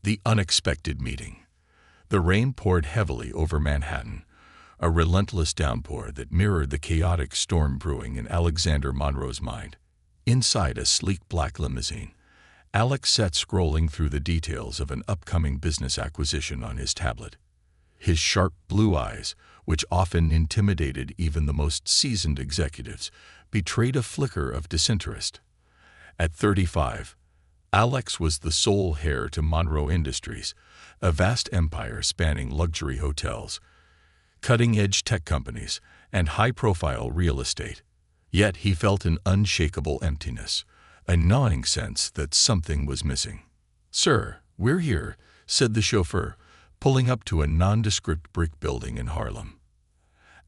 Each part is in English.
The unexpected meeting. The rain poured heavily over Manhattan, a relentless downpour that mirrored the chaotic storm brewing in Alexander Monroe's mind. Inside a sleek black limousine, Alex sat scrolling through the details of an upcoming business acquisition on his tablet. His sharp blue eyes, which often intimidated even the most seasoned executives, betrayed a flicker of disinterest. At 35, Alex was the sole heir to Monroe Industries, a vast empire spanning luxury hotels, cutting-edge tech companies, and high-profile real estate. Yet he felt an unshakable emptiness, a gnawing sense that something was missing. "Sir, we're here," said the chauffeur, pulling up to a nondescript brick building in Harlem.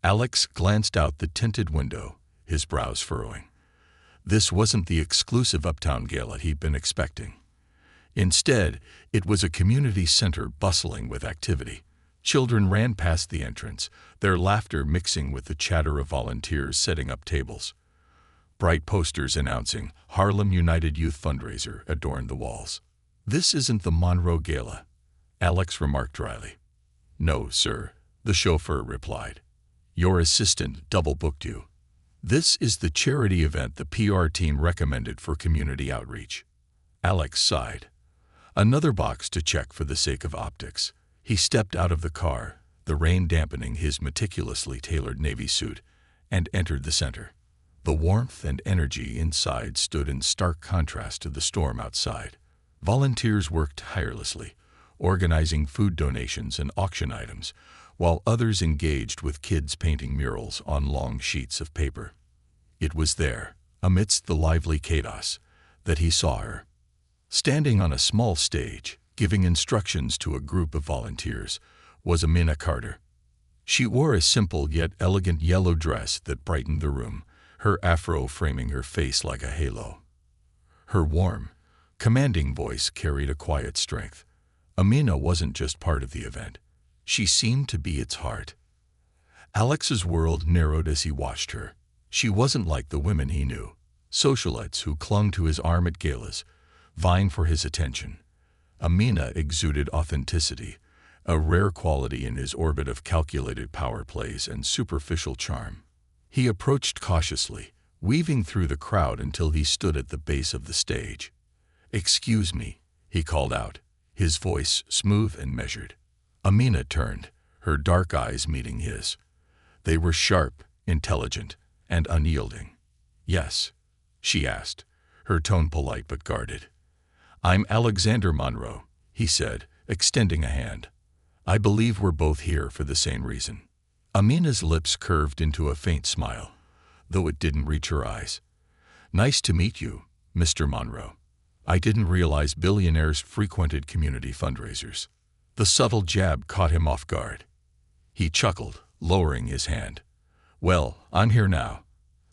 Alex glanced out the tinted window, his brows furrowing. This wasn't the exclusive uptown gala he'd been expecting. Instead, it was a community center bustling with activity. Children ran past the entrance, their laughter mixing with the chatter of volunteers setting up tables. Bright posters announcing Harlem United Youth Fundraiser adorned the walls. "This isn't the Monroe Gala," Alex remarked dryly. "No, sir," the chauffeur replied. "Your assistant double-booked you. This is the charity event the PR team recommended for community outreach." Alex sighed. Another box to check for the sake of optics. He stepped out of the car, the rain dampening his meticulously tailored navy suit, and entered the center. The warmth and energy inside stood in stark contrast to the storm outside. Volunteers worked tirelessly, organizing food donations and auction items, while others engaged with kids painting murals on long sheets of paper. It was there, amidst the lively chaos, that he saw her. Standing on a small stage, giving instructions to a group of volunteers, was Amina Carter. She wore a simple yet elegant yellow dress that brightened the room, her afro framing her face like a halo. Her warm, commanding voice carried a quiet strength. Amina wasn't just part of the event. She seemed to be its heart. Alex's world narrowed as he watched her. She wasn't like the women he knew, socialites who clung to his arm at galas, vying for his attention. Amina exuded authenticity, a rare quality in his orbit of calculated power plays and superficial charm. He approached cautiously, weaving through the crowd until he stood at the base of the stage. "Excuse me," he called out, his voice smooth and measured. Amina turned, her dark eyes meeting his. They were sharp, intelligent, and unyielding. "Yes?" she asked, her tone polite but guarded. "I'm Alexander Monroe," he said, extending a hand. "I believe we're both here for the same reason." Amina's lips curved into a faint smile, though it didn't reach her eyes. "Nice to meet you, Mr. Monroe. I didn't realize billionaires frequented community fundraisers." The subtle jab caught him off guard. He chuckled, lowering his hand. "Well, I'm here now.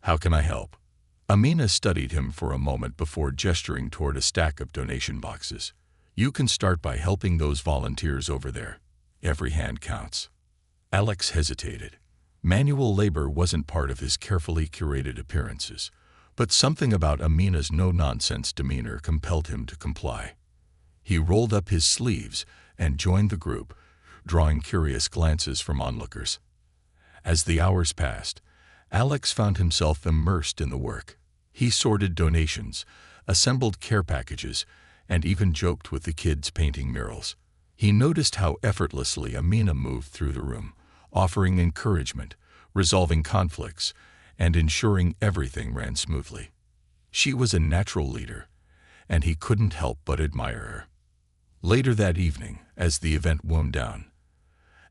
How can I help?" Amina studied him for a moment before gesturing toward a stack of donation boxes. "You can start by helping those volunteers over there. Every hand counts." Alex hesitated. Manual labor wasn't part of his carefully curated appearances, but something about Amina's no-nonsense demeanor compelled him to comply. He rolled up his sleeves and joined the group, drawing curious glances from onlookers. As the hours passed, Alex found himself immersed in the work. He sorted donations, assembled care packages, and even joked with the kids painting murals. He noticed how effortlessly Amina moved through the room, offering encouragement, resolving conflicts, and ensuring everything ran smoothly. She was a natural leader, and he couldn't help but admire her. Later that evening, as the event wound down,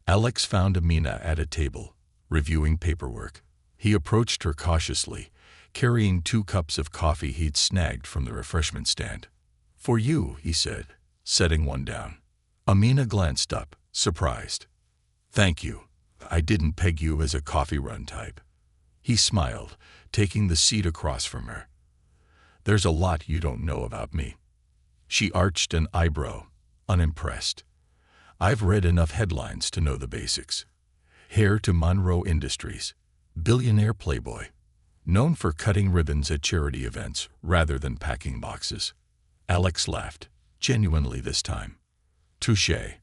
Alex found Amina at a table, reviewing paperwork. He approached her cautiously, carrying 2 cups of coffee he'd snagged from the refreshment stand. "For you," he said, setting one down. Amina glanced up, surprised. "Thank you. I didn't peg you as a coffee run type." He smiled, taking the seat across from her. "There's a lot you don't know about me." She arched an eyebrow, unimpressed. "I've read enough headlines to know the basics. Heir to Monroe Industries, billionaire playboy, known for cutting ribbons at charity events rather than packing boxes." Alex laughed, genuinely this time. Touché.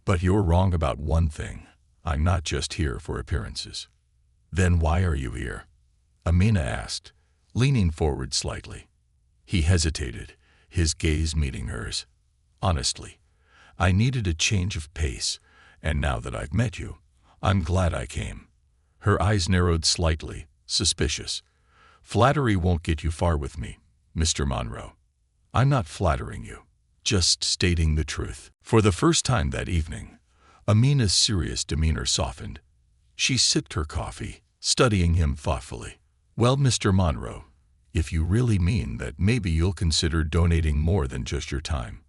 But you're wrong about one thing. I'm not just here for appearances. Then why are you here? Amina asked, leaning forward slightly. He hesitated, his gaze meeting hers. Honestly, I needed a change of pace, and now that I've met you, I'm glad I came. Her eyes narrowed slightly, suspicious. Flattery won't get you far with me, Mr. Monroe. I'm not flattering you, just stating the truth. For the first time that evening, Amina's serious demeanor softened. She sipped her coffee, studying him thoughtfully. Well, Mr. Monroe, if you really mean that, maybe you'll consider donating more than just your time.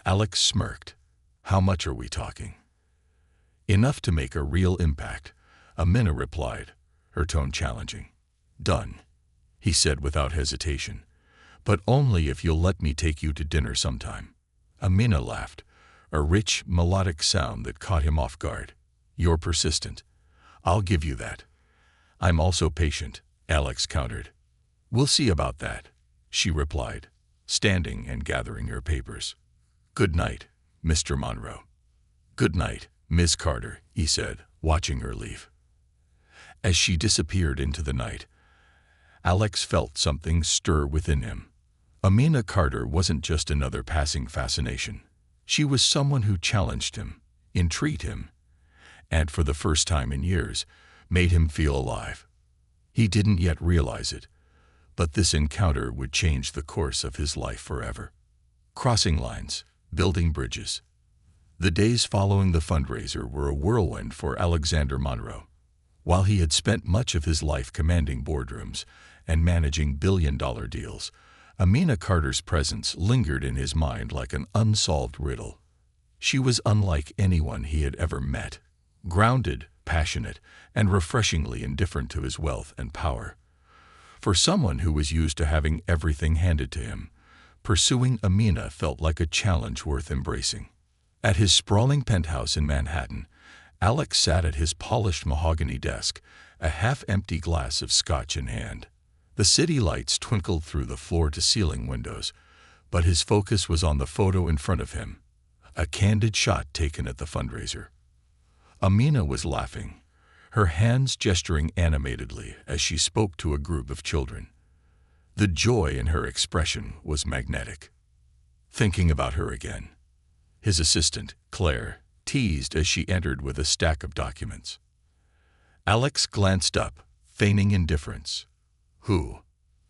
Alex smirked. How much are we talking? Enough to make a real impact, Amina replied, her tone challenging. Done, he said without hesitation. But only if you'll let me take you to dinner sometime. Amina laughed, a rich, melodic sound that caught him off guard. You're persistent. I'll give you that. I'm also patient, Alex countered. We'll see about that, she replied, standing and gathering her papers. Good night, Mr. Monroe. Good night, Miss Carter, he said, watching her leave. As she disappeared into the night, Alex felt something stir within him. Amina Carter wasn't just another passing fascination. She was someone who challenged him, intrigued him, and for the first time in years, made him feel alive. He didn't yet realize it, but this encounter would change the course of his life forever. Crossing lines, building bridges. The days following the fundraiser were a whirlwind for Alexander Monroe. While he had spent much of his life commanding boardrooms and managing billion-dollar deals, Amina Carter's presence lingered in his mind like an unsolved riddle. She was unlike anyone he had ever met, grounded, passionate, and refreshingly indifferent to his wealth and power. For someone who was used to having everything handed to him, pursuing Amina felt like a challenge worth embracing. At his sprawling penthouse in Manhattan, Alex sat at his polished mahogany desk, a half-empty glass of scotch in hand. The city lights twinkled through the floor-to-ceiling windows, but his focus was on the photo in front of him, a candid shot taken at the fundraiser. Amina was laughing, her hands gesturing animatedly as she spoke to a group of children. The joy in her expression was magnetic. Thinking about her again, his assistant, Claire, teased as she entered with a stack of documents. Alex glanced up, feigning indifference. Who?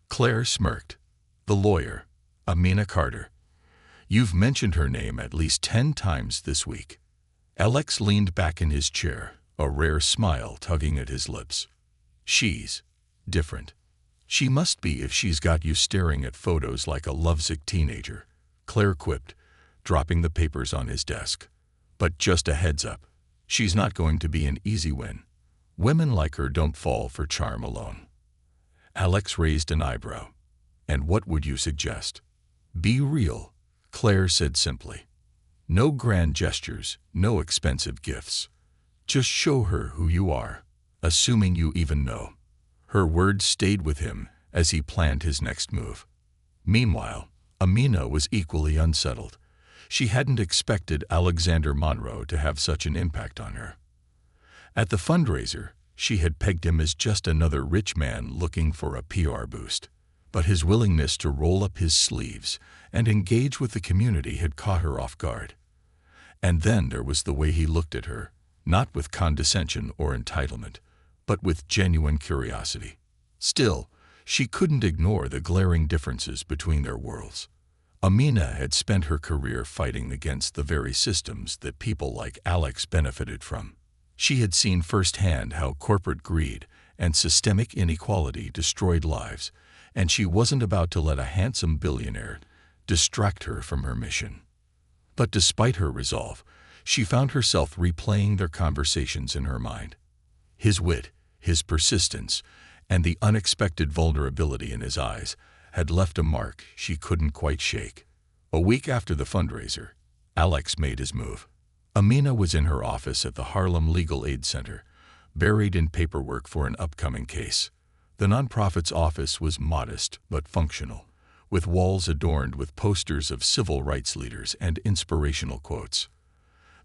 Claire smirked. The lawyer, Amina Carter. You've mentioned her name at least 10 times this week. Alex leaned back in his chair, a rare smile tugging at his lips. She's different. She must be if she's got you staring at photos like a lovesick teenager, Claire quipped, dropping the papers on his desk. But just a heads up, she's not going to be an easy win. Women like her don't fall for charm alone. Alex raised an eyebrow. And what would you suggest? Be real, Claire said simply. No grand gestures, no expensive gifts. Just show her who you are, assuming you even know. Her words stayed with him as he planned his next move. Meanwhile, Amina was equally unsettled. She hadn't expected Alexander Monroe to have such an impact on her. At the fundraiser, she had pegged him as just another rich man looking for a PR boost. But his willingness to roll up his sleeves and engage with the community had caught her off guard. And then there was the way he looked at her, not with condescension or entitlement, but with genuine curiosity. Still, she couldn't ignore the glaring differences between their worlds. Amina had spent her career fighting against the very systems that people like Alex benefited from. She had seen firsthand how corporate greed and systemic inequality destroyed lives, and she wasn't about to let a handsome billionaire distract her from her mission. But despite her resolve, she found herself replaying their conversations in her mind. His wit, his persistence, and the unexpected vulnerability in his eyes had left a mark she couldn't quite shake. A week after the fundraiser, Alex made his move. Amina was in her office at the Harlem Legal Aid Center, buried in paperwork for an upcoming case. The nonprofit's office was modest but functional, with walls adorned with posters of civil rights leaders and inspirational quotes.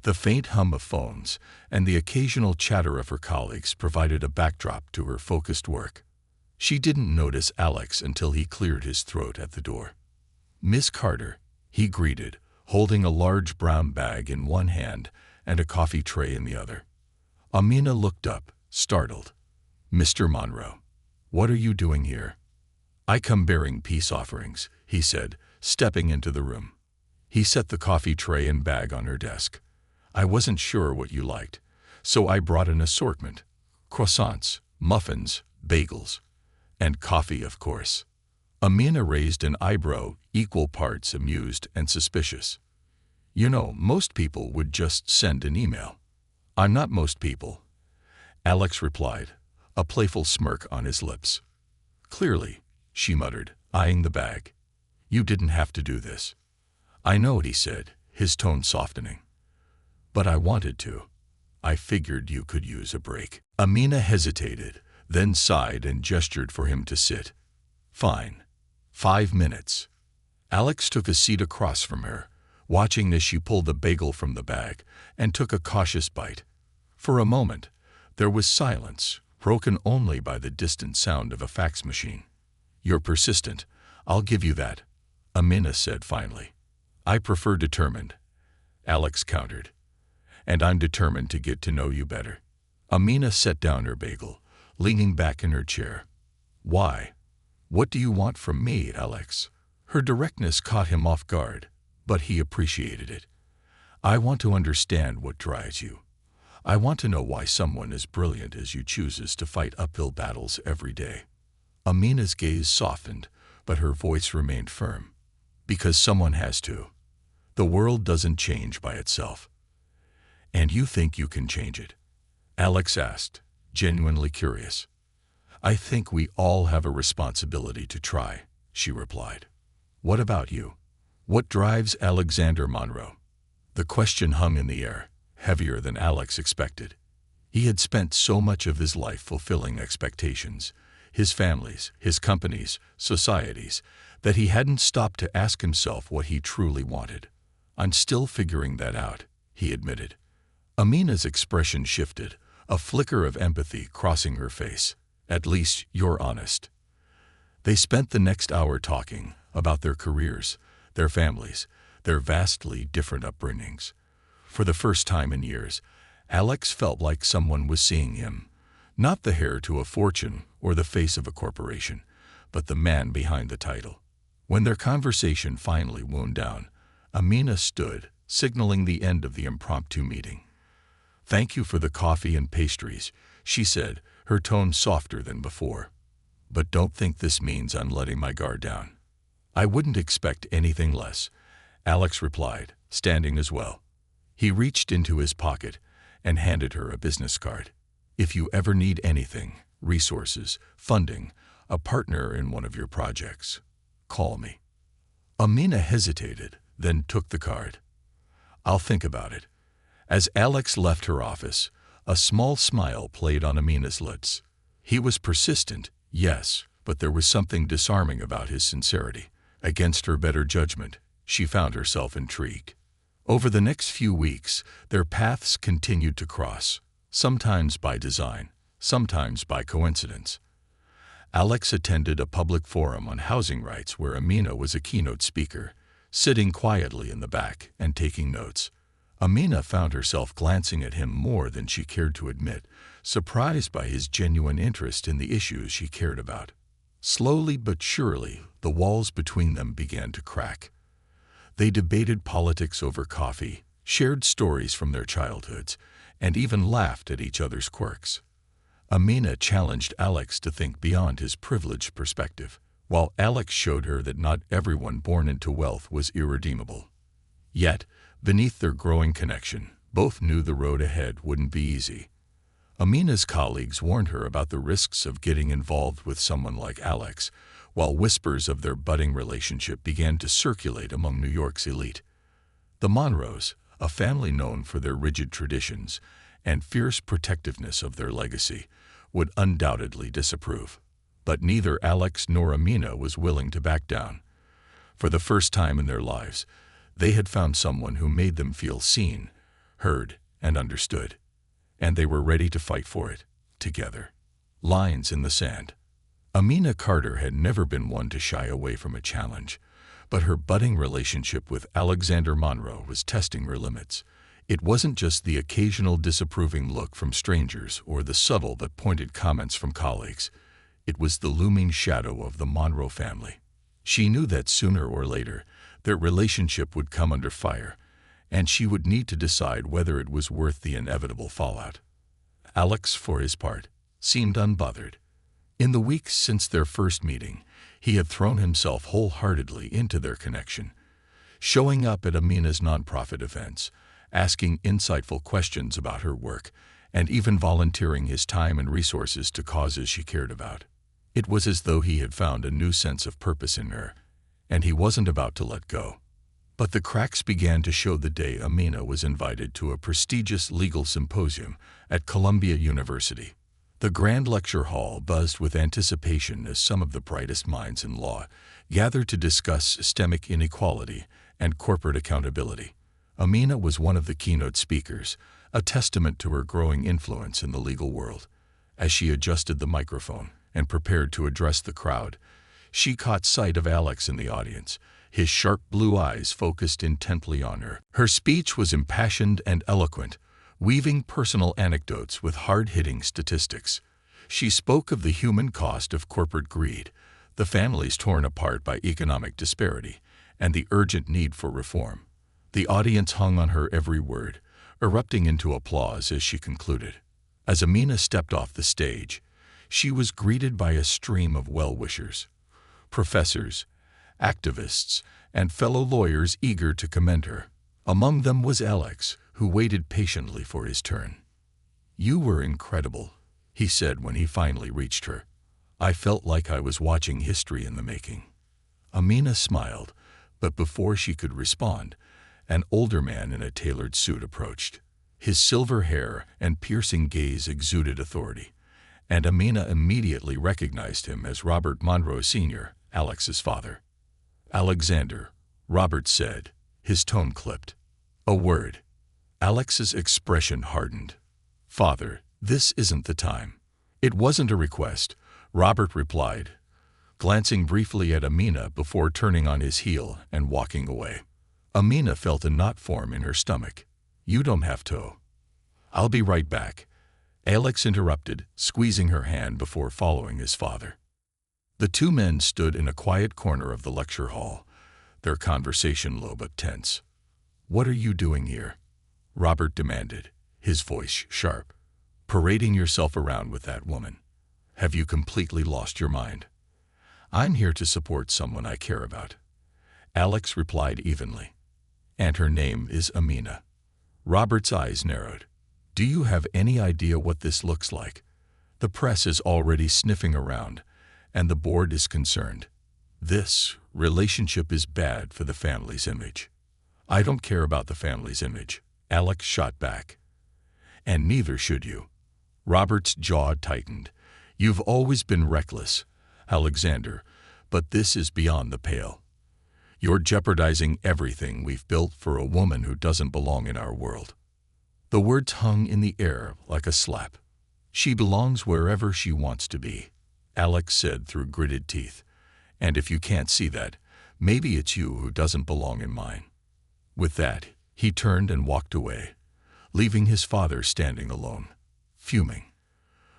The faint hum of phones and the occasional chatter of her colleagues provided a backdrop to her focused work. She didn't notice Alex until he cleared his throat at the door. "Miss Carter," he greeted, holding a large brown bag in one hand and a coffee tray in the other. Amina looked up, startled. "Mr. Monroe, what are you doing here?" "I come bearing peace offerings," he said, stepping into the room. He set the coffee tray and bag on her desk. "I wasn't sure what you liked, so I brought an assortment. Croissants, muffins, bagels, and coffee, of course." Amina raised an eyebrow, equal parts amused and suspicious. "You know, most people would just send an email." "I'm not most people," Alex replied, a playful smirk on his lips. "Clearly," she muttered, eyeing the bag. "You didn't have to do this." "I know," he said, his tone softening. "But I wanted to. I figured you could use a break." Amina hesitated, then sighed and gestured for him to sit. "Fine. 5 minutes." Alex took a seat across from her, watching as she pulled the bagel from the bag and took a cautious bite. For a moment, there was silence, broken only by the distant sound of a fax machine. "You're persistent, I'll give you that," Amina said finally. "I prefer determined," Alex countered. "And I'm determined to get to know you better." Amina set down her bagel, leaning back in her chair. "Why? What do you want from me, Alex?" Her directness caught him off guard, but he appreciated it. "I want to understand what drives you. I want to know why someone as brilliant as you chooses to fight uphill battles every day." Amina's gaze softened, but her voice remained firm. "Because someone has to. The world doesn't change by itself." "And you think you can change it?" Alex asked, genuinely curious. "I think we all have a responsibility to try," she replied. "What about you? What drives Alexander Monroe?" The question hung in the air, heavier than Alex expected. He had spent so much of his life fulfilling expectations, his family's, his company's, society's, that he hadn't stopped to ask himself what he truly wanted. "I'm still figuring that out," he admitted. Amina's expression shifted, a flicker of empathy crossing her face. "At least you're honest." They spent the next hour talking about their careers, their families, their vastly different upbringings. For the first time in years, Alex felt like someone was seeing him, not the heir to a fortune or the face of a corporation, but the man behind the title. When their conversation finally wound down, Amina stood, signaling the end of the impromptu meeting. "Thank you for the coffee and pastries," she said, her tone softer than before. "But don't think this means I'm letting my guard down." "I wouldn't expect anything less," Alex replied, standing as well. He reached into his pocket and handed her a business card. "If you ever need anything, resources, funding, a partner in one of your projects, call me." Amina hesitated, then took the card. "I'll think about it." As Alex left her office, a small smile played on Amina's lips. He was persistent, yes, but there was something disarming about his sincerity. Against her better judgment, she found herself intrigued. Over the next few weeks, their paths continued to cross, sometimes by design, sometimes by coincidence. Alex attended a public forum on housing rights where Amina was a keynote speaker, sitting quietly in the back and taking notes. Amina found herself glancing at him more than she cared to admit, surprised by his genuine interest in the issues she cared about. Slowly but surely, the walls between them began to crack. They debated politics over coffee, shared stories from their childhoods, and even laughed at each other's quirks. Amina challenged Alex to think beyond his privileged perspective, while Alex showed her that not everyone born into wealth was irredeemable. Yet, beneath their growing connection, both knew the road ahead wouldn't be easy. Amina's colleagues warned her about the risks of getting involved with someone like Alex, while whispers of their budding relationship began to circulate among New York's elite. The Monroes, a family known for their rigid traditions and fierce protectiveness of their legacy, would undoubtedly disapprove. But neither Alex nor Amina was willing to back down. For the first time in their lives, they had found someone who made them feel seen, heard, and understood. And they were ready to fight for it, together. Lines in the sand. Amina Carter had never been one to shy away from a challenge, but her budding relationship with Alexander Monroe was testing her limits. It wasn't just the occasional disapproving look from strangers or the subtle but pointed comments from colleagues. It was the looming shadow of the Monroe family. She knew that sooner or later, their relationship would come under fire, and she would need to decide whether it was worth the inevitable fallout. Alex, for his part, seemed unbothered. In the weeks since their first meeting, he had thrown himself wholeheartedly into their connection, showing up at Amina's nonprofit events, asking insightful questions about her work, and even volunteering his time and resources to causes she cared about. It was as though he had found a new sense of purpose in her, and he wasn't about to let go. But the cracks began to show the day Amina was invited to a prestigious legal symposium at Columbia University. The grand lecture hall buzzed with anticipation as some of the brightest minds in law gathered to discuss systemic inequality and corporate accountability. Amina was one of the keynote speakers, a testament to her growing influence in the legal world. As she adjusted the microphone and prepared to address the crowd, she caught sight of Alex in the audience, his sharp blue eyes focused intently on her. Her speech was impassioned and eloquent, weaving personal anecdotes with hard-hitting statistics. She spoke of the human cost of corporate greed, the families torn apart by economic disparity, and the urgent need for reform. The audience hung on her every word, erupting into applause as she concluded. As Amina stepped off the stage, she was greeted by a stream of well-wishers, professors, activists, and fellow lawyers eager to commend her. Among them was Alex, who waited patiently for his turn. "You were incredible," he said when he finally reached her. "I felt like I was watching history in the making." Amina smiled, but before she could respond, an older man in a tailored suit approached. His silver hair and piercing gaze exuded authority, and Amina immediately recognized him as Robert Monroe Sr., Alex's father. "Alexander," Robert said, his tone clipped. "A word." Alex's expression hardened. "Father, this isn't the time." "It wasn't a request," Robert replied, glancing briefly at Amina before turning on his heel and walking away. Amina felt a knot form in her stomach. "You don't have to." "I'll be right back," Alex interrupted, squeezing her hand before following his father. The two men stood in a quiet corner of the lecture hall, their conversation low but tense. "What are you doing here?" Robert demanded, his voice sharp. "Parading yourself around with that woman. Have you completely lost your mind?" "I'm here to support someone I care about," Alex replied evenly. "And her name is Amina." Robert's eyes narrowed. "Do you have any idea what this looks like? The press is already sniffing around, and the board is concerned. This relationship is bad for the family's image." "I don't care about the family's image," Alex shot back. "And neither should you." Robert's jaw tightened. "You've always been reckless, Alexander, but this is beyond the pale. You're jeopardizing everything we've built for a woman who doesn't belong in our world." The words hung in the air like a slap. "She belongs wherever she wants to be," Alex said through gritted teeth. "And if you can't see that, maybe it's you who doesn't belong in mine." With that, he turned and walked away, leaving his father standing alone, fuming.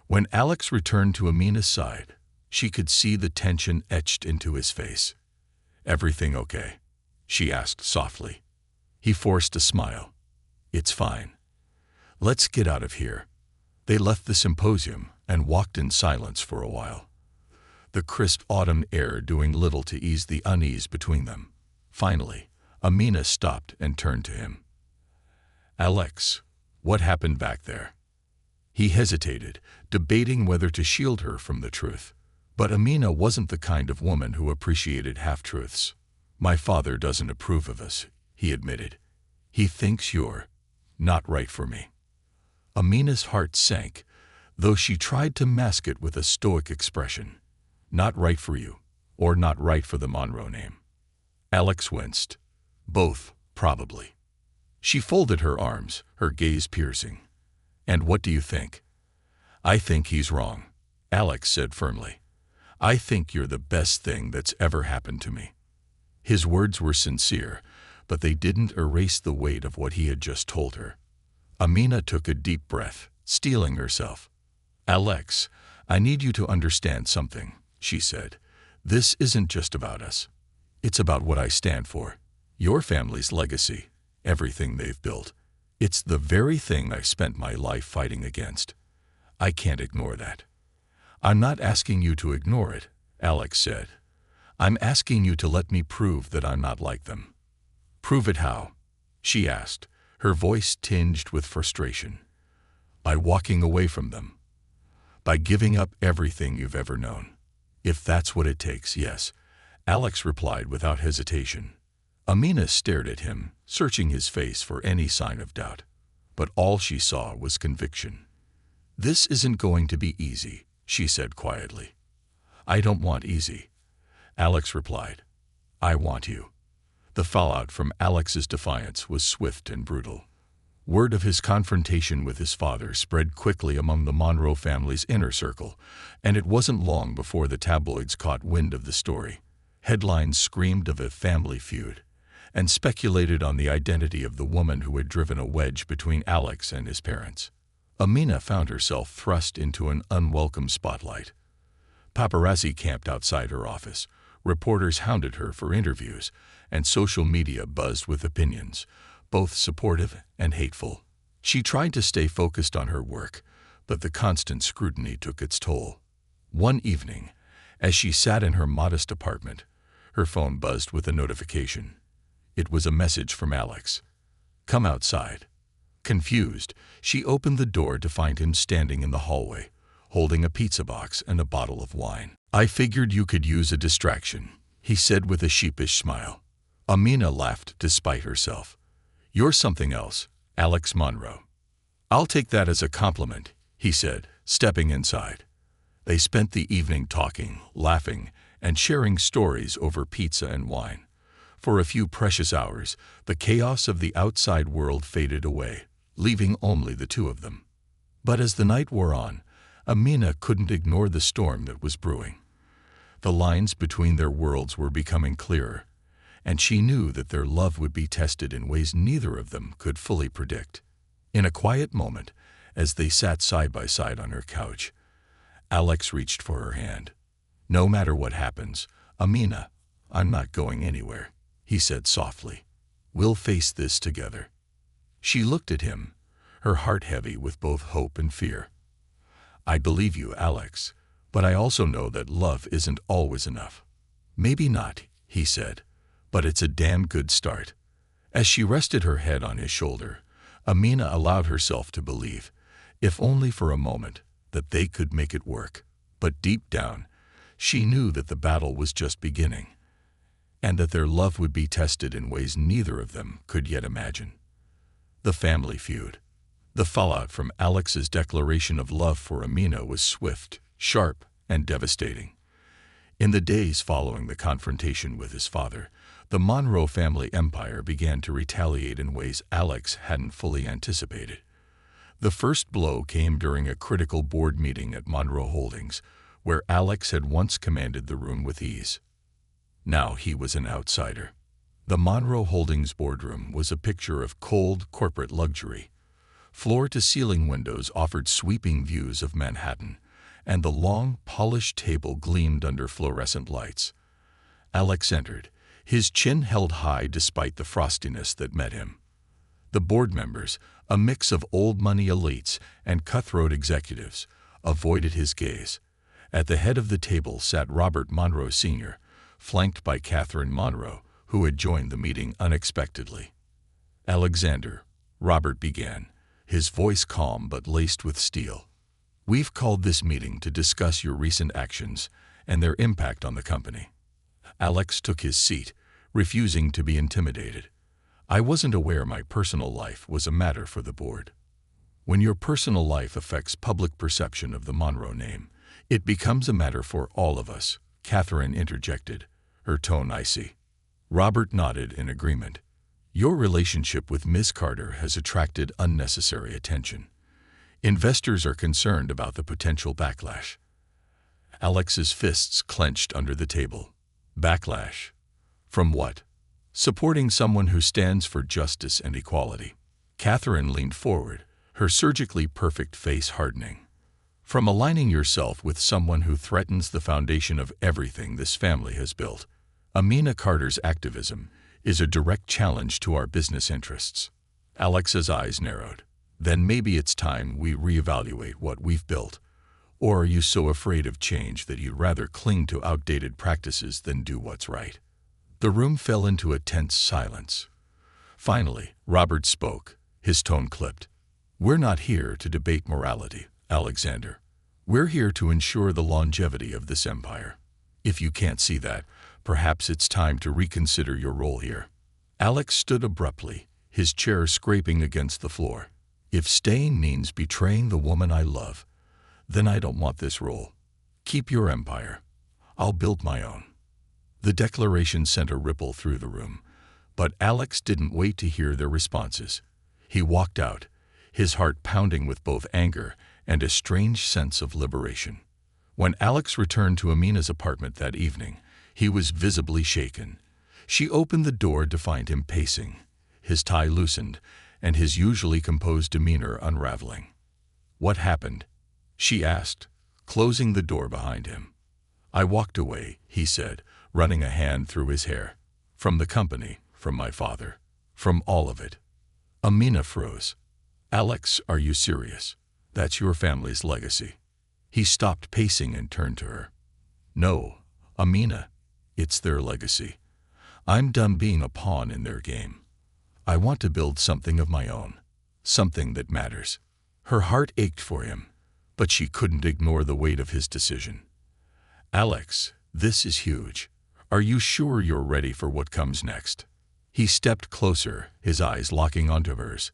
When Alex returned to Amina's side, she could see the tension etched into his face. "Everything okay?" she asked softly. He forced a smile. "It's fine. Let's get out of here." They left the symposium and walked in silence for a while, the crisp autumn air doing little to ease the unease between them. Finally, Amina stopped and turned to him. "Alex, what happened back there?" He hesitated, debating whether to shield her from the truth. But Amina wasn't the kind of woman who appreciated half-truths. "My father doesn't approve of us," he admitted. "He thinks you're not right for me." Amina's heart sank, though she tried to mask it with a stoic expression. "Not right for you, or not right for the Monroe name?" Alex winced. "Both, probably." She folded her arms, her gaze piercing. "And what do you think?" "I think he's wrong," Alex said firmly. "I think you're the best thing that's ever happened to me." His words were sincere, but they didn't erase the weight of what he had just told her. Amina took a deep breath, steeling herself. "Alex, I need you to understand something," she said. "This isn't just about us. It's about what I stand for. Your family's legacy, everything they've built. It's the very thing I spent my life fighting against. I can't ignore that." "I'm not asking you to ignore it," Alex said. "I'm asking you to let me prove that I'm not like them." "Prove it how?" she asked, her voice tinged with frustration. "By walking away from them. By giving up everything you've ever known. If that's what it takes, yes," Alex replied without hesitation. Amina stared at him, searching his face for any sign of doubt. But all she saw was conviction. "This isn't going to be easy," she said quietly. "I don't want easy," Alex replied. "I want you." The fallout from Alex's defiance was swift and brutal. Word of his confrontation with his father spread quickly among the Monroe family's inner circle, and it wasn't long before the tabloids caught wind of the story. Headlines screamed of a family feud, and speculated on the identity of the woman who had driven a wedge between Alex and his parents. Amina found herself thrust into an unwelcome spotlight. Paparazzi camped outside her office, reporters hounded her for interviews, and social media buzzed with opinions, both supportive and hateful. She tried to stay focused on her work, but the constant scrutiny took its toll. One evening, as she sat in her modest apartment, her phone buzzed with a notification. It was a message from Alex. "Come outside." Confused, she opened the door to find him standing in the hallway, holding a pizza box and a bottle of wine. "I figured you could use a distraction," he said with a sheepish smile. Amina laughed despite herself. "You're something else, Alex Monroe." "I'll take that as a compliment," he said, stepping inside. They spent the evening talking, laughing, and sharing stories over pizza and wine. For a few precious hours, the chaos of the outside world faded away, leaving only the two of them. But as the night wore on, Amina couldn't ignore the storm that was brewing. The lines between their worlds were becoming clearer, and she knew that their love would be tested in ways neither of them could fully predict. In a quiet moment, as they sat side by side on her couch, Alex reached for her hand. "No matter what happens, Amina, I'm not going anywhere," he said softly. "We'll face this together." She looked at him, her heart heavy with both hope and fear. "I believe you, Alex, but I also know that love isn't always enough." "Maybe not," he said, "but it's a damn good start." As she rested her head on his shoulder, Amina allowed herself to believe, if only for a moment, that they could make it work. But deep down, she knew that the battle was just beginning, and that their love would be tested in ways neither of them could yet imagine. The family feud. The fallout from Alex's declaration of love for Amina was swift, sharp, and devastating. In the days following the confrontation with his father, the Monroe family empire began to retaliate in ways Alex hadn't fully anticipated. The first blow came during a critical board meeting at Monroe Holdings, where Alex had once commanded the room with ease. Now he was an outsider. The Monroe Holdings boardroom was a picture of cold corporate luxury. Floor-to-ceiling windows offered sweeping views of Manhattan, and the long, polished table gleamed under fluorescent lights. Alex entered, his chin held high despite the frostiness that met him. The board members, a mix of old-money elites and cutthroat executives, avoided his gaze. At the head of the table sat Robert Monroe Sr., flanked by Catherine Monroe, who had joined the meeting unexpectedly. "Alexander," Robert began, his voice calm but laced with steel, "we've called this meeting to discuss your recent actions and their impact on the company." Alex took his seat, refusing to be intimidated. "I wasn't aware my personal life was a matter for the board." "When your personal life affects public perception of the Monroe name, it becomes a matter for all of us," Catherine interjected, her tone icy. Robert nodded in agreement. Your relationship with Miss Carter has attracted unnecessary attention. Investors are concerned about the potential backlash. Alex's fists clenched under the table. Backlash? From what? Supporting someone who stands for justice and equality. Catherine leaned forward, her surgically perfect face hardening. From aligning yourself with someone who threatens the foundation of everything this family has built. Amina Carter's activism is a direct challenge to our business interests. Alex's eyes narrowed. Then maybe it's time we reevaluate what we've built. Or are you so afraid of change that you'd rather cling to outdated practices than do what's right? The room fell into a tense silence. Finally, Robert spoke, his tone clipped. We're not here to debate morality, Alexander. We're here to ensure the longevity of this empire. If you can't see that, perhaps it's time to reconsider your role here. Alex stood abruptly, his chair scraping against the floor. If staying means betraying the woman I love, then I don't want this role. Keep your empire. I'll build my own. The declaration sent a ripple through the room, but Alex didn't wait to hear their responses. He walked out, his heart pounding with both anger and a strange sense of liberation. When Alex returned to Amina's apartment that evening, he was visibly shaken. She opened the door to find him pacing, his tie loosened, and his usually composed demeanor unraveling. What happened? She asked, closing the door behind him. I walked away, he said, running a hand through his hair. From the company, from my father, from all of it. Amina froze. Alex, are you serious? That's your family's legacy. He stopped pacing and turned to her. No, Amina, it's their legacy. I'm done being a pawn in their game. I want to build something of my own, something that matters. Her heart ached for him, but she couldn't ignore the weight of his decision. Alex, this is huge. Are you sure you're ready for what comes next? He stepped closer, his eyes locking onto hers.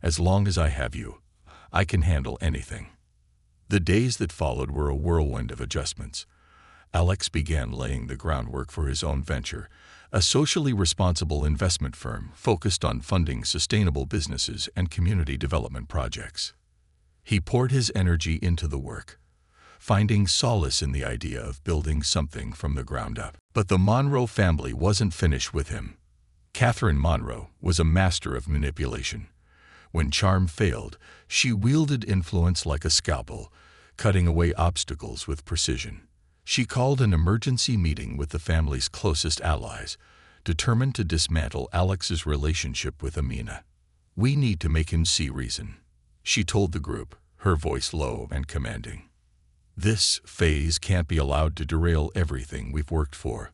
As long as I have you, I can handle anything. The days that followed were a whirlwind of adjustments. Alex began laying the groundwork for his own venture, a socially responsible investment firm focused on funding sustainable businesses and community development projects. He poured his energy into the work, finding solace in the idea of building something from the ground up. But the Monroe family wasn't finished with him. Catherine Monroe was a master of manipulation. When charm failed, she wielded influence like a scalpel, cutting away obstacles with precision. She called an emergency meeting with the family's closest allies, determined to dismantle Alex's relationship with Amina. We need to make him see reason, she told the group, her voice low and commanding. This phase can't be allowed to derail everything we've worked for.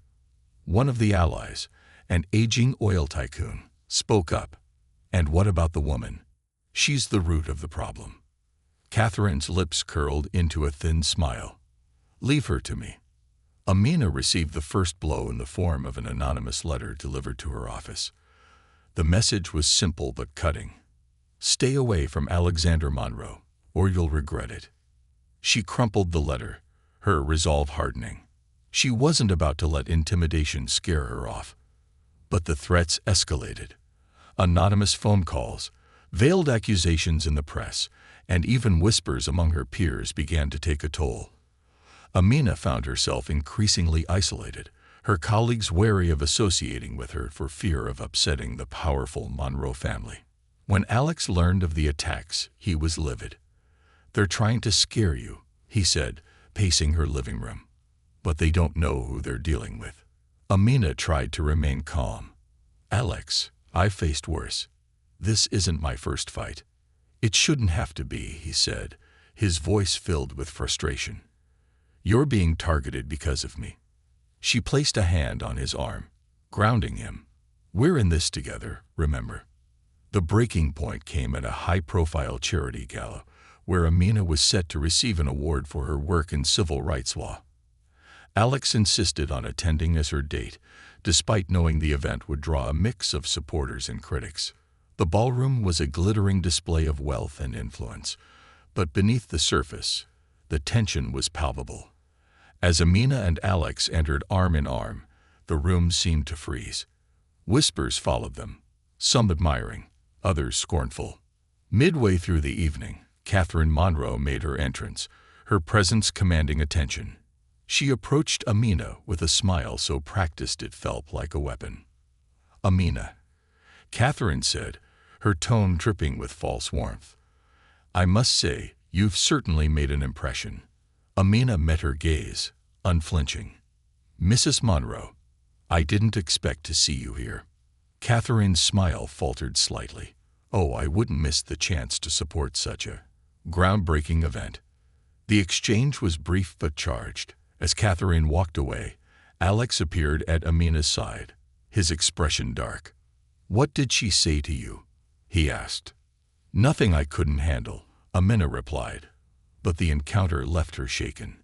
One of the allies, an aging oil tycoon, spoke up. And what about the woman? She's the root of the problem. Catherine's lips curled into a thin smile. Leave her to me. Amina received the first blow in the form of an anonymous letter delivered to her office. The message was simple but cutting. Stay away from Alexander Monroe, or you'll regret it. She crumpled the letter, her resolve hardening. She wasn't about to let intimidation scare her off. But the threats escalated. Anonymous phone calls, veiled accusations in the press, and even whispers among her peers began to take a toll. Amina found herself increasingly isolated, her colleagues wary of associating with her for fear of upsetting the powerful Monroe family. When Alex learned of the attacks, he was livid. They're trying to scare you, he said, pacing her living room. But they don't know who they're dealing with. Amina tried to remain calm. Alex, I faced worse. This isn't my first fight. It shouldn't have to be, he said, his voice filled with frustration. You're being targeted because of me. She placed a hand on his arm, grounding him. We're in this together, remember? The breaking point came at a high-profile charity gala, where Amina was set to receive an award for her work in civil rights law. Alex insisted on attending as her date, despite knowing the event would draw a mix of supporters and critics. The ballroom was a glittering display of wealth and influence, but beneath the surface, the tension was palpable. As Amina and Alex entered arm in arm, the room seemed to freeze. Whispers followed them. some admiring, others scornful. Midway through the evening, Catherine Monroe made her entrance, her presence commanding attention. She approached Amina with a smile so practiced it felt like a weapon. "Amina," Catherine said, her tone dripping with false warmth. "I must say, you've certainly made an impression." Amina met her gaze, unflinching. "Mrs. Monroe, I didn't expect to see you here." Catherine's smile faltered slightly. "Oh, I wouldn't miss the chance to support such a groundbreaking event." The exchange was brief but charged. As Catherine walked away, Alex appeared at Amina's side, his expression dark. "What did she say to you?" he asked. "Nothing I couldn't handle," Amina replied, but the encounter left her shaken.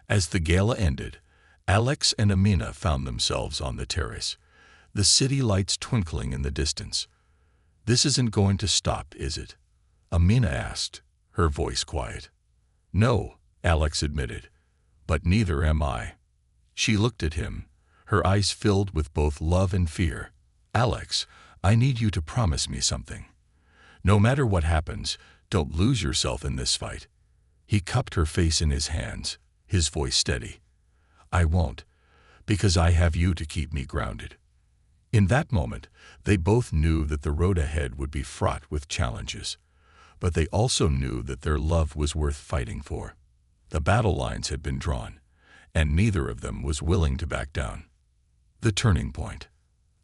As the gala ended, Alex and Amina found themselves on the terrace, the city lights twinkling in the distance. "This isn't going to stop, is it?" Amina asked, her voice quiet. "No," Alex admitted, "but neither am I." She looked at him, her eyes filled with both love and fear. "Alex, I need you to promise me something. No matter what happens, don't lose yourself in this fight." He cupped her face in his hands, his voice steady. "I won't, because I have you to keep me grounded." In that moment, they both knew that the road ahead would be fraught with challenges, but they also knew that their love was worth fighting for. The battle lines had been drawn, and neither of them was willing to back down. The turning point.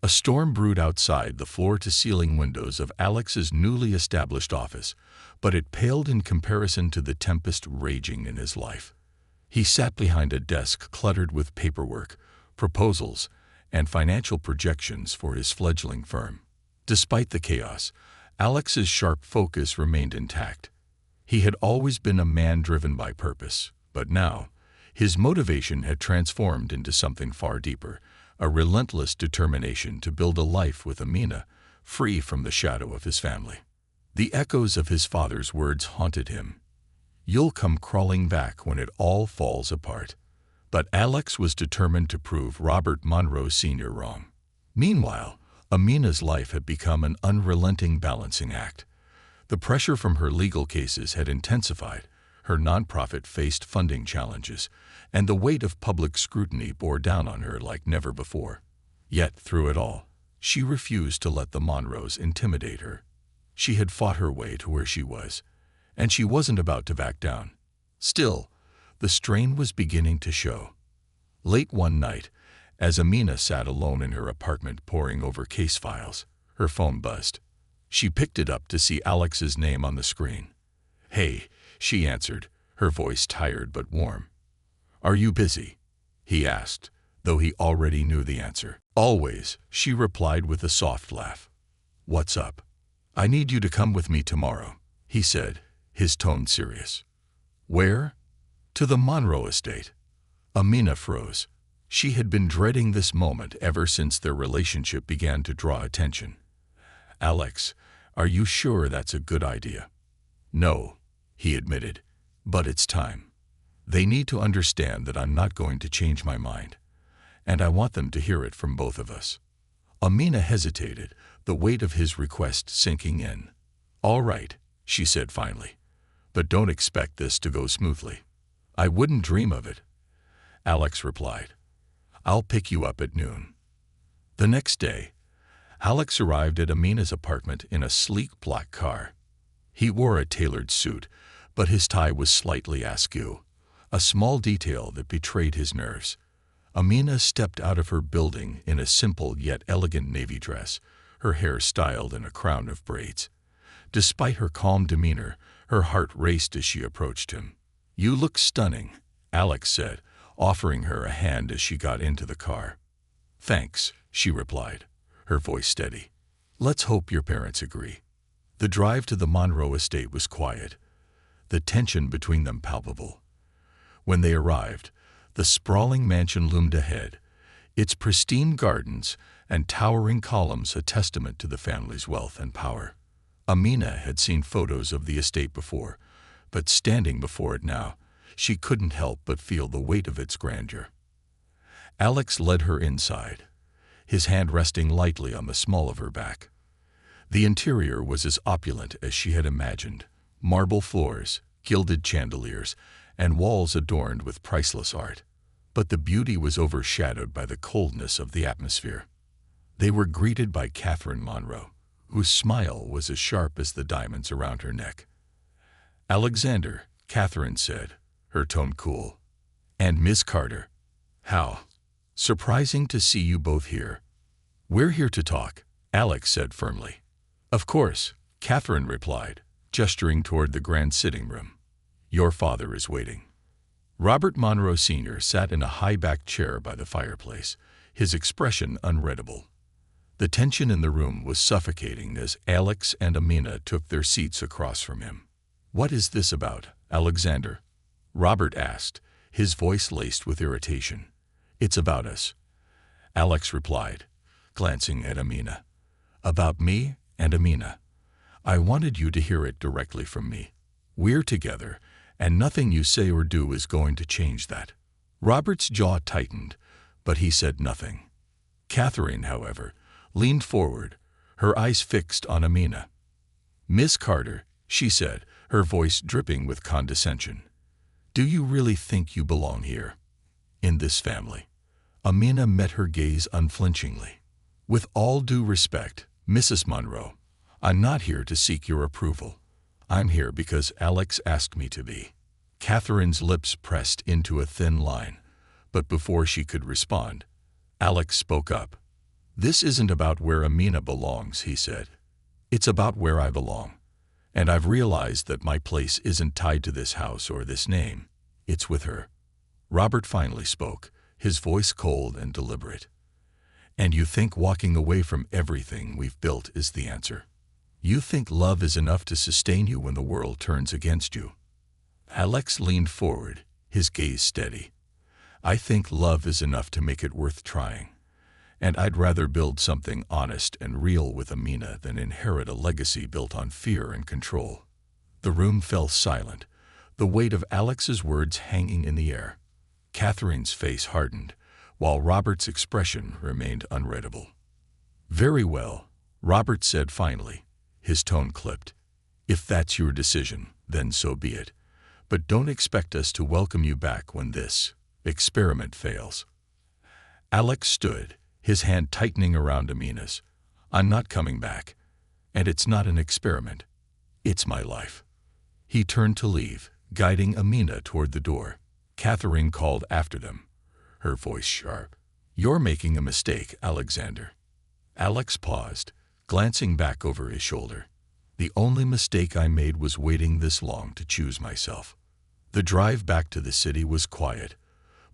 A storm brewed outside the floor-to-ceiling windows of Alex's newly established office, but it paled in comparison to the tempest raging in his life. He sat behind a desk cluttered with paperwork, proposals, and financial projections for his fledgling firm. Despite the chaos, Alex's sharp focus remained intact. He had always been a man driven by purpose, but now, his motivation had transformed into something far deeper, a relentless determination to build a life with Amina, free from the shadow of his family. The echoes of his father's words haunted him. "You'll come crawling back when it all falls apart." But Alex was determined to prove Robert Monroe Sr. wrong. Meanwhile, Amina's life had become an unrelenting balancing act. The pressure from her legal cases had intensified, her nonprofit faced funding challenges, and the weight of public scrutiny bore down on her like never before. Yet, through it all, she refused to let the Monroes intimidate her. She had fought her way to where she was, and she wasn't about to back down. Still, the strain was beginning to show. Late one night, as Amina sat alone in her apartment poring over case files, her phone buzzed. She picked it up to see Alex's name on the screen. "Hey," she answered, her voice tired but warm. "Are you busy?" he asked, though he already knew the answer. "Always," she replied with a soft laugh. "What's up?" "I need you to come with me tomorrow," he said, his tone serious. "Where?" "To the Monroe estate." Amina froze. She had been dreading this moment ever since their relationship began to draw attention. "Alex, are you sure that's a good idea?" "No," he admitted, "but it's time. They need to understand that I'm not going to change my mind, and I want them to hear it from both of us." Amina hesitated, the weight of his request sinking in. "All right," she said finally, "but don't expect this to go smoothly." "I wouldn't dream of it," Alex replied. "I'll pick you up at noon." The next day, Alex arrived at Amina's apartment in a sleek black car. He wore a tailored suit, but his tie was slightly askew, a small detail that betrayed his nerves. Amina stepped out of her building in a simple yet elegant navy dress, her hair styled in a crown of braids. Despite her calm demeanor, her heart raced as she approached him. "You look stunning," Alex said, offering her a hand as she got into the car. "Thanks," she replied, her voice steady. "Let's hope your parents agree." The drive to the Monroe estate was quiet, the tension between them palpable. When they arrived, the sprawling mansion loomed ahead, its pristine gardens and towering columns a testament to the family's wealth and power. Amina had seen photos of the estate before, but standing before it now, she couldn't help but feel the weight of its grandeur. Alex led her inside, his hand resting lightly on the small of her back. The interior was as opulent as she had imagined: marble floors, gilded chandeliers, and walls adorned with priceless art. But the beauty was overshadowed by the coldness of the atmosphere. They were greeted by Catherine Monroe, whose smile was as sharp as the diamonds around her neck. "Alexander," Catherine said, her tone cool. "And Miss Carter. How surprising to see you both here." "We're here to talk," Alex said firmly. "Of course," Catherine replied, gesturing toward the grand sitting room. "Your father is waiting." Robert Monroe Sr. sat in a high-backed chair by the fireplace, his expression unreadable. The tension in the room was suffocating as Alex and Amina took their seats across from him. "What is this about, Alexander?" Robert asked, his voice laced with irritation. "It's about us," Alex replied, glancing at Amina. "About me and Amina. I wanted you to hear it directly from me. We're together, and nothing you say or do is going to change that." Robert's jaw tightened, but he said nothing. Catherine, however, leaned forward, her eyes fixed on Amina. "Miss Carter," she said, her voice dripping with condescension, "do you really think you belong here, in this family?" Amina met her gaze unflinchingly. "With all due respect, Mrs. Monroe, I'm not here to seek your approval. I'm here because Alex asked me to be." Catherine's lips pressed into a thin line, but before she could respond, Alex spoke up. "This isn't about where Amina belongs," he said. "It's about where I belong. And I've realized that my place isn't tied to this house or this name. It's with her." Robert finally spoke, his voice cold and deliberate. "And you think walking away from everything we've built is the answer? You think love is enough to sustain you when the world turns against you?" Alex leaned forward, his gaze steady. "I think love is enough to make it worth trying. And I'd rather build something honest and real with Amina than inherit a legacy built on fear and control." The room fell silent, the weight of Alex's words hanging in the air. Catherine's face hardened, while Robert's expression remained unreadable. "Very well," Robert said finally, his tone clipped. "If that's your decision, then so be it. But don't expect us to welcome you back when this experiment fails." Alex stood, his hand tightening around Amina's. "I'm not coming back. And it's not an experiment. It's my life." He turned to leave, guiding Amina toward the door. Catherine called after them, her voice sharp. "You're making a mistake, Alexander." Alex paused, glancing back over his shoulder. "The only mistake I made was waiting this long to choose myself." The drive back to the city was quiet,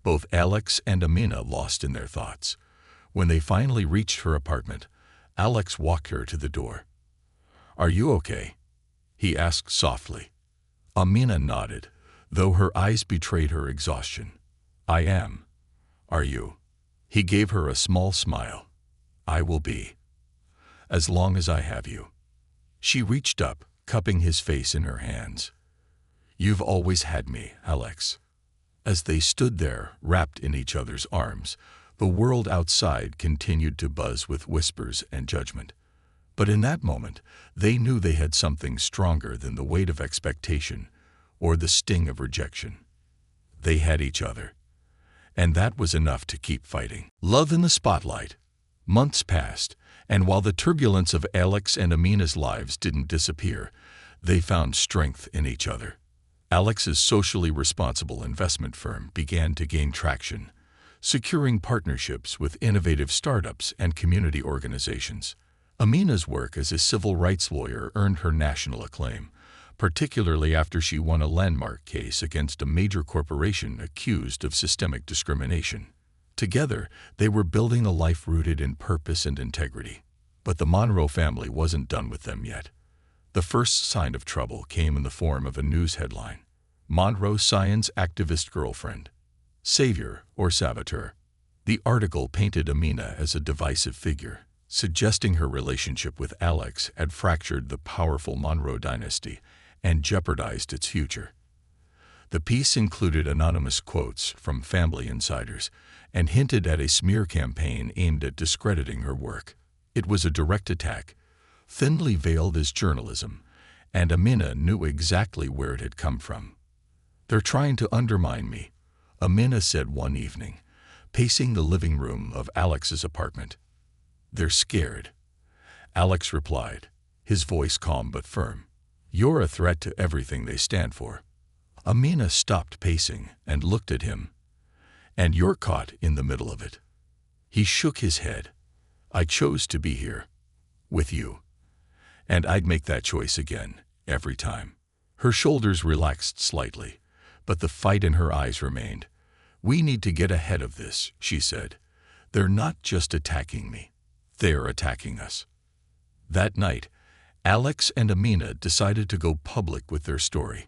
both Alex and Amina lost in their thoughts. When they finally reached her apartment, Alex walked her to the door. "Are you okay?" he asked softly. Amina nodded, though her eyes betrayed her exhaustion. "I am. Are you?" He gave her a small smile. "I will be. As long as I have you." She reached up, cupping his face in her hands. "You've always had me, Alex." As they stood there, wrapped in each other's arms, the world outside continued to buzz with whispers and judgment. But in that moment, they knew they had something stronger than the weight of expectation or the sting of rejection. They had each other. And that was enough to keep fighting. Love in the spotlight. Months passed, and while the turbulence of Alex and Amina's lives didn't disappear, they found strength in each other. Alex's socially responsible investment firm began to gain traction, securing partnerships with innovative startups and community organizations. Amina's work as a civil rights lawyer earned her national acclaim, particularly after she won a landmark case against a major corporation accused of systemic discrimination. Together, they were building a life rooted in purpose and integrity. But the Monroe family wasn't done with them yet. The first sign of trouble came in the form of a news headline: "Monroe Science Activist Girlfriend. Savior or Saboteur." The article painted Amina as a divisive figure, suggesting her relationship with Alex had fractured the powerful Monroe dynasty and jeopardized its future. The piece included anonymous quotes from family insiders and hinted at a smear campaign aimed at discrediting her work. It was a direct attack, thinly veiled as journalism, and Amina knew exactly where it had come from. "They're trying to undermine me," Amina said one evening, pacing the living room of Alex's apartment. "They're scared," Alex replied, his voice calm but firm. "You're a threat to everything they stand for." Amina stopped pacing and looked at him. "And you're caught in the middle of it." He shook his head. "I chose to be here. With you. And I'd make that choice again, every time." Her shoulders relaxed slightly, but the fight in her eyes remained. "We need to get ahead of this," she said. "They're not just attacking me. They're attacking us." That night, Alex and Amina decided to go public with their story.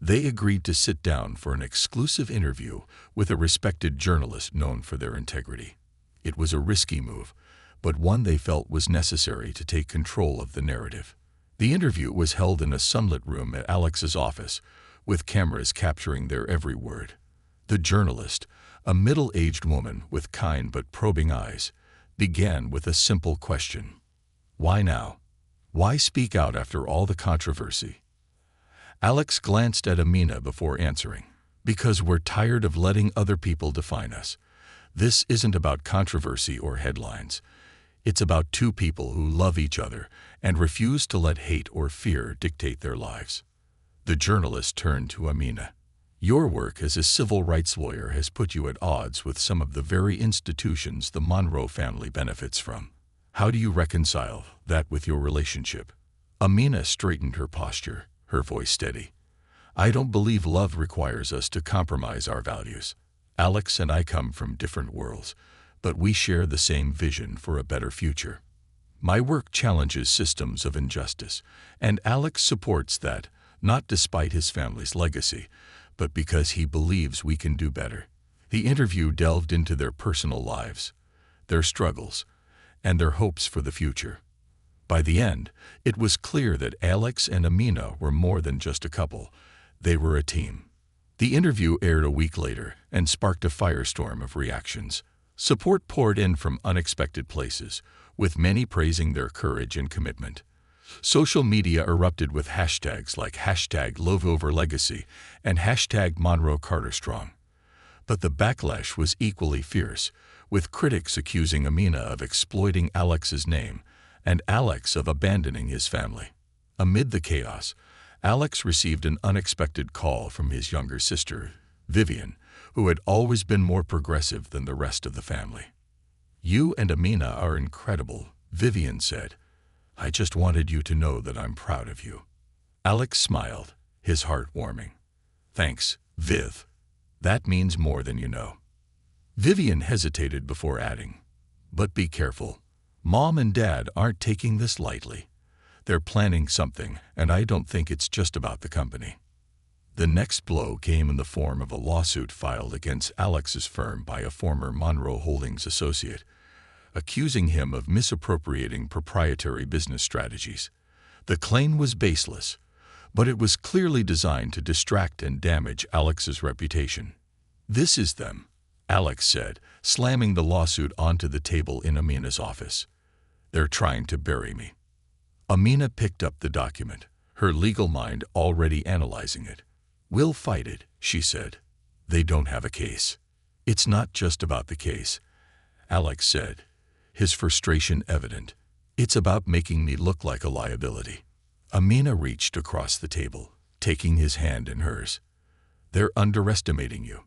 They agreed to sit down for an exclusive interview with a respected journalist known for their integrity. It was a risky move, but one they felt was necessary to take control of the narrative. The interview was held in a sunlit room at Alex's office, with cameras capturing their every word. The journalist, a middle-aged woman with kind but probing eyes, began with a simple question. "Why now? Why speak out after all the controversy?" Alex glanced at Amina before answering. "Because we're tired of letting other people define us. This isn't about controversy or headlines. It's about two people who love each other and refuse to let hate or fear dictate their lives." The journalist turned to Amina. "Your work as a civil rights lawyer has put you at odds with some of the very institutions the Monroe family benefits from. How do you reconcile that with your relationship?" Amina straightened her posture, her voice steady. "I don't believe love requires us to compromise our values. Alex and I come from different worlds, but we share the same vision for a better future. My work challenges systems of injustice, and Alex supports that, not despite his family's legacy, but because he believes we can do better." The interview delved into their personal lives, their struggles, and their hopes for the future. By the end, it was clear that Alex and Amina were more than just a couple. They were a team. The interview aired a week later and sparked a firestorm of reactions. Support poured in from unexpected places, with many praising their courage and commitment. Social media erupted with hashtags like #LoveOverLegacy and #MonroeCarterStrong. But the backlash was equally fierce, with critics accusing Amina of exploiting Alex's name and Alex of abandoning his family. Amid the chaos, Alex received an unexpected call from his younger sister, Vivian, who had always been more progressive than the rest of the family. "You and Amina are incredible," Vivian said. "I just wanted you to know that I'm proud of you." Alex smiled, his heart warming. "Thanks, Viv. That means more than you know." Vivian hesitated before adding, "But be careful. Mom and Dad aren't taking this lightly. They're planning something, and I don't think it's just about the company." The next blow came in the form of a lawsuit filed against Alex's firm by a former Monroe Holdings associate, accusing him of misappropriating proprietary business strategies. The claim was baseless, but it was clearly designed to distract and damage Alex's reputation. "This is them," Alex said, slamming the lawsuit onto the table in Amina's office. "They're trying to bury me." Amina picked up the document, her legal mind already analyzing it. "We'll fight it," she said. "They don't have a case." "It's not just about the case," Alex said, his frustration evident. "It's about making me look like a liability." Amina reached across the table, taking his hand in hers. "They're underestimating you,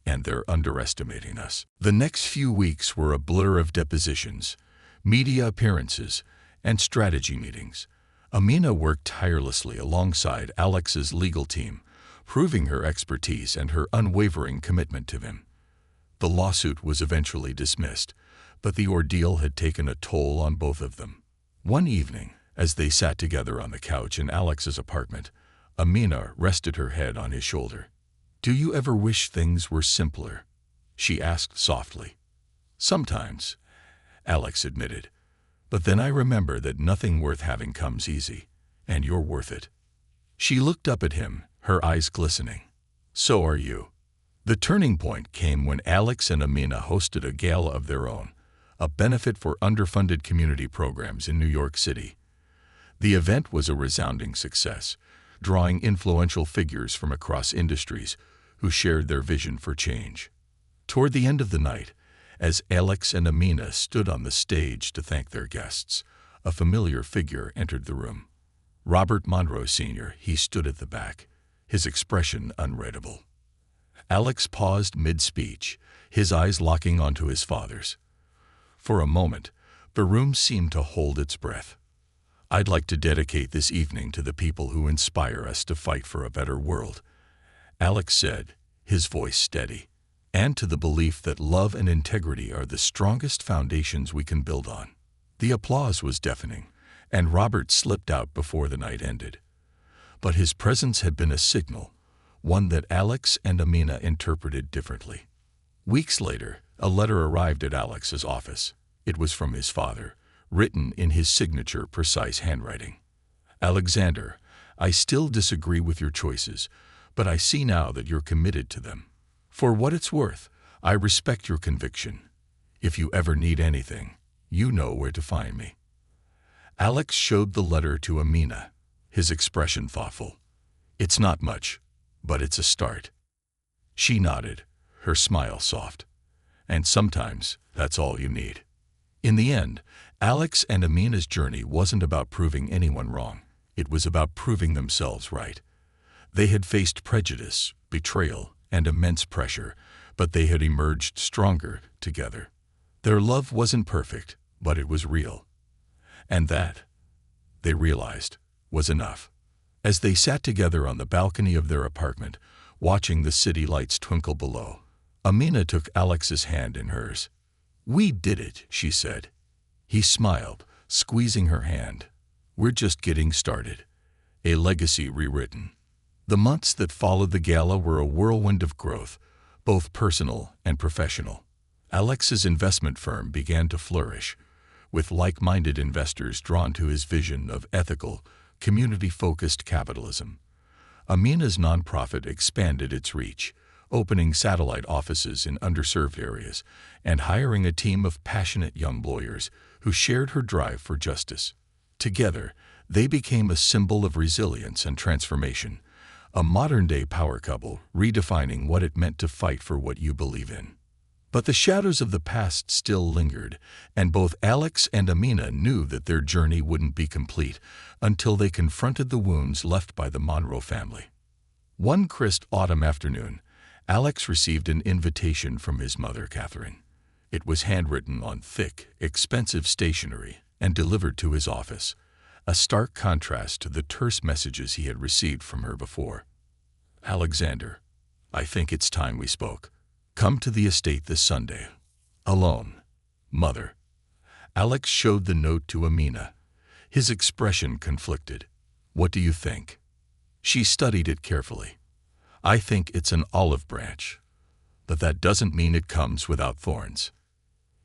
and they're underestimating us." The next few weeks were a blur of depositions, media appearances, and strategy meetings. Amina worked tirelessly alongside Alex's legal team, proving her expertise and her unwavering commitment to him. The lawsuit was eventually dismissed, but the ordeal had taken a toll on both of them. One evening, as they sat together on the couch in Alex's apartment, Amina rested her head on his shoulder. "Do you ever wish things were simpler?" she asked softly. "Sometimes," Alex admitted. "But then I remember that nothing worth having comes easy, and you're worth it." She looked up at him, her eyes glistening. "So are you." The turning point came when Alex and Amina hosted a gala of their own, a benefit for underfunded community programs in New York City. The event was a resounding success, drawing influential figures from across industries who shared their vision for change. Toward the end of the night, as Alex and Amina stood on the stage to thank their guests, a familiar figure entered the room. Robert Monroe Sr., he stood at the back, his expression unreadable. Alex paused mid-speech, his eyes locking onto his father's. For a moment, the room seemed to hold its breath. "I'd like to dedicate this evening to the people who inspire us to fight for a better world," Alex said, his voice steady, "and to the belief that love and integrity are the strongest foundations we can build on." The applause was deafening, and Robert slipped out before the night ended. But his presence had been a signal, one that Alex and Amina interpreted differently. Weeks later, a letter arrived at Alex's office. It was from his father, written in his signature, precise handwriting. "Alexander, I still disagree with your choices, but I see now that you're committed to them. For what it's worth, I respect your conviction. If you ever need anything, you know where to find me." Alex showed the letter to Amina, his expression thoughtful. "It's not much, but it's a start." She nodded, her smile soft. "And sometimes that's all you need." In the end, Alex and Amina's journey wasn't about proving anyone wrong. It was about proving themselves right. They had faced prejudice, betrayal, and immense pressure, but they had emerged stronger together. Their love wasn't perfect, but it was real. And that, they realized, was enough. As they sat together on the balcony of their apartment, watching the city lights twinkle below, Amina took Alex's hand in hers. "We did it," she said. He smiled, squeezing her hand. "We're just getting started. A legacy rewritten." The months that followed the gala were a whirlwind of growth, both personal and professional. Alex's investment firm began to flourish, with like-minded investors drawn to his vision of ethical, community-focused capitalism. Amina's nonprofit expanded its reach, opening satellite offices in underserved areas and hiring a team of passionate young lawyers who shared her drive for justice. Together, they became a symbol of resilience and transformation, a modern-day power couple redefining what it meant to fight for what you believe in. But the shadows of the past still lingered, and both Alex and Amina knew that their journey wouldn't be complete until they confronted the wounds left by the Monroe family. One crisp autumn afternoon, Alex received an invitation from his mother, Catherine. It was handwritten on thick, expensive stationery and delivered to his office, a stark contrast to the terse messages he had received from her before. "Alexander, I think it's time we spoke. Come to the estate this Sunday. Alone. Mother." Alex showed the note to Amina, his expression conflicted. "What do you think?" She studied it carefully. "I think it's an olive branch, but that doesn't mean it comes without thorns."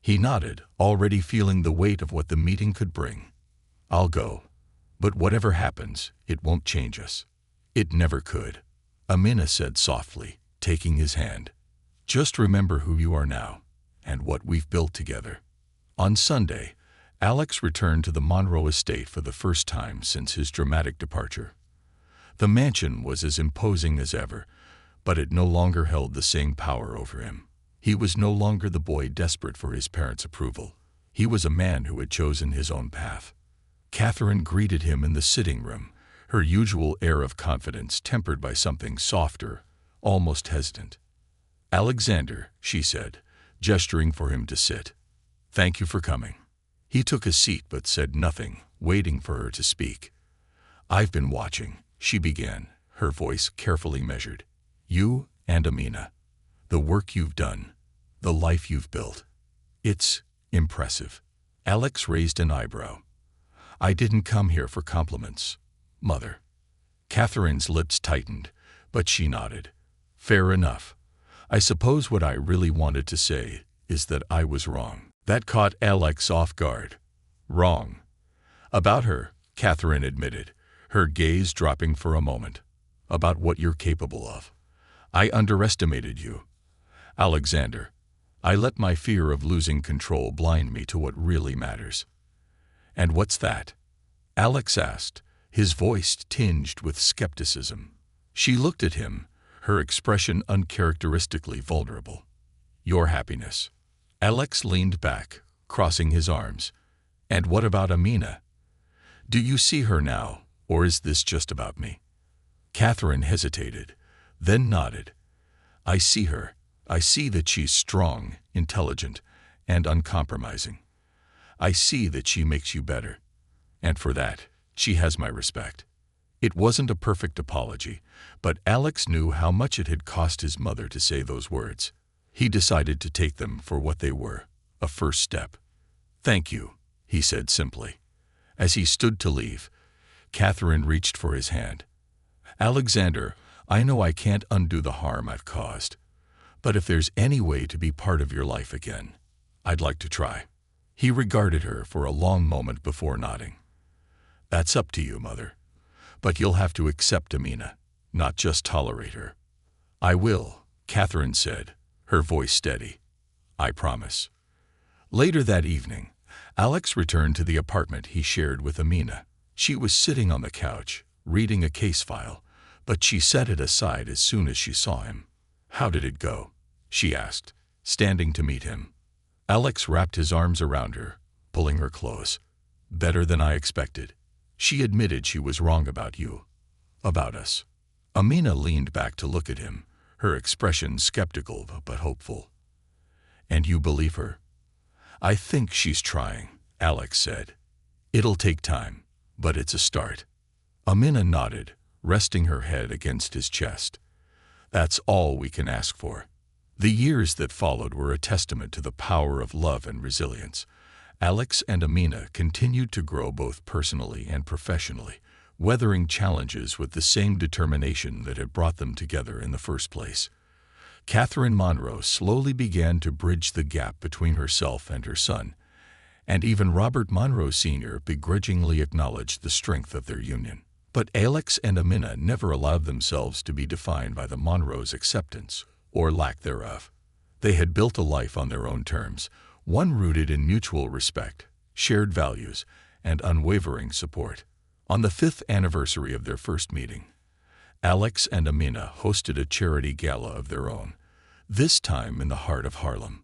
He nodded, already feeling the weight of what the meeting could bring. "I'll go, but whatever happens, it won't change us." "It never could," Amina said softly, taking his hand. "Just remember who you are now, and what we've built together." On Sunday, Alex returned to the Monroe estate for the first time since his dramatic departure. The mansion was as imposing as ever, but it no longer held the same power over him. He was no longer the boy desperate for his parents' approval. He was a man who had chosen his own path. Catherine greeted him in the sitting room, her usual air of confidence tempered by something softer, almost hesitant. "Alexander," she said, gesturing for him to sit. "Thank you for coming." He took a seat but said nothing, waiting for her to speak. "I've been watching," she began, her voice carefully measured. "You and Amina. The work you've done, the life you've built. It's impressive." Alex raised an eyebrow. "I didn't come here for compliments, Mother." Catherine's lips tightened, but she nodded. "Fair enough. I suppose what I really wanted to say is that I was wrong." That caught Alex off guard. "Wrong?" "About her," Catherine admitted, her gaze dropping for a moment. "About what you're capable of. I underestimated you. Alexander, I let my fear of losing control blind me to what really matters." "And what's that?" Alex asked, his voice tinged with skepticism. She looked at him, her expression uncharacteristically vulnerable. Your happiness. Alex leaned back, crossing his arms. And what about Amina? Do you see her now, or is this just about me? Catherine hesitated, then nodded. I see her. I see that she's strong, intelligent, and uncompromising. I see that she makes you better. And for that, she has my respect. It wasn't a perfect apology, but Alex knew how much it had cost his mother to say those words. He decided to take them for what they were, a first step. Thank you, he said simply. As he stood to leave, Catherine reached for his hand. Alexander, I know I can't undo the harm I've caused, but if there's any way to be part of your life again, I'd like to try. He regarded her for a long moment before nodding. That's up to you, Mother. But you'll have to accept Amina, not just tolerate her. I will, Catherine said, her voice steady. I promise. Later that evening, Alex returned to the apartment he shared with Amina. She was sitting on the couch, reading a case file, but she set it aside as soon as she saw him. How did it go? She asked, standing to meet him. Alex wrapped his arms around her, pulling her close. Better than I expected. She admitted she was wrong about you, about us. Amina leaned back to look at him, her expression skeptical but hopeful. And you believe her? I think she's trying, Alex said. It'll take time, but it's a start. Amina nodded, resting her head against his chest. That's all we can ask for. The years that followed were a testament to the power of love and resilience. Alex and Amina continued to grow both personally and professionally, weathering challenges with the same determination that had brought them together in the first place. Catherine Monroe slowly began to bridge the gap between herself and her son, and even Robert Monroe Sr. begrudgingly acknowledged the strength of their union. But Alex and Amina never allowed themselves to be defined by the Monroes' acceptance or lack thereof. They had built a life on their own terms, one rooted in mutual respect, shared values, and unwavering support. On the 5th anniversary of their first meeting, Alex and Amina hosted a charity gala of their own, this time in the heart of Harlem.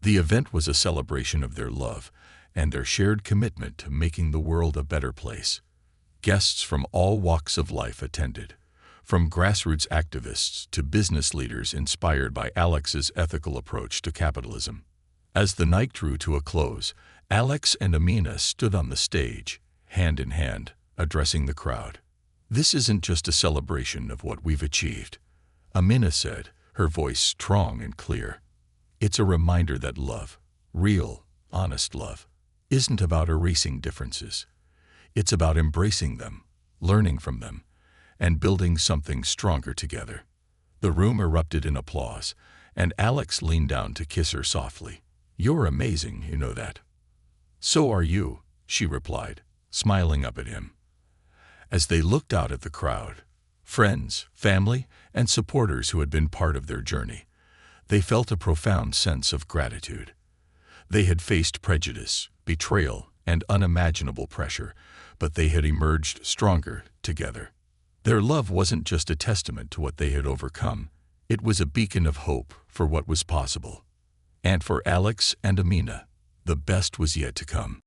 The event was a celebration of their love and their shared commitment to making the world a better place. Guests from all walks of life attended, from grassroots activists to business leaders inspired by Alex's ethical approach to capitalism. As the night drew to a close, Alex and Amina stood on the stage, hand in hand, addressing the crowd. This isn't just a celebration of what we've achieved, Amina said, her voice strong and clear. It's a reminder that love, real, honest love, isn't about erasing differences. It's about embracing them, learning from them, and building something stronger together. The room erupted in applause, and Alex leaned down to kiss her softly. You're amazing, you know that. So are you, she replied, smiling up at him. As they looked out at the crowd, friends, family, and supporters who had been part of their journey, they felt a profound sense of gratitude. They had faced prejudice, betrayal, and unimaginable pressure, but they had emerged stronger together. Their love wasn't just a testament to what they had overcome, it was a beacon of hope for what was possible. And for Alex and Amina, the best was yet to come.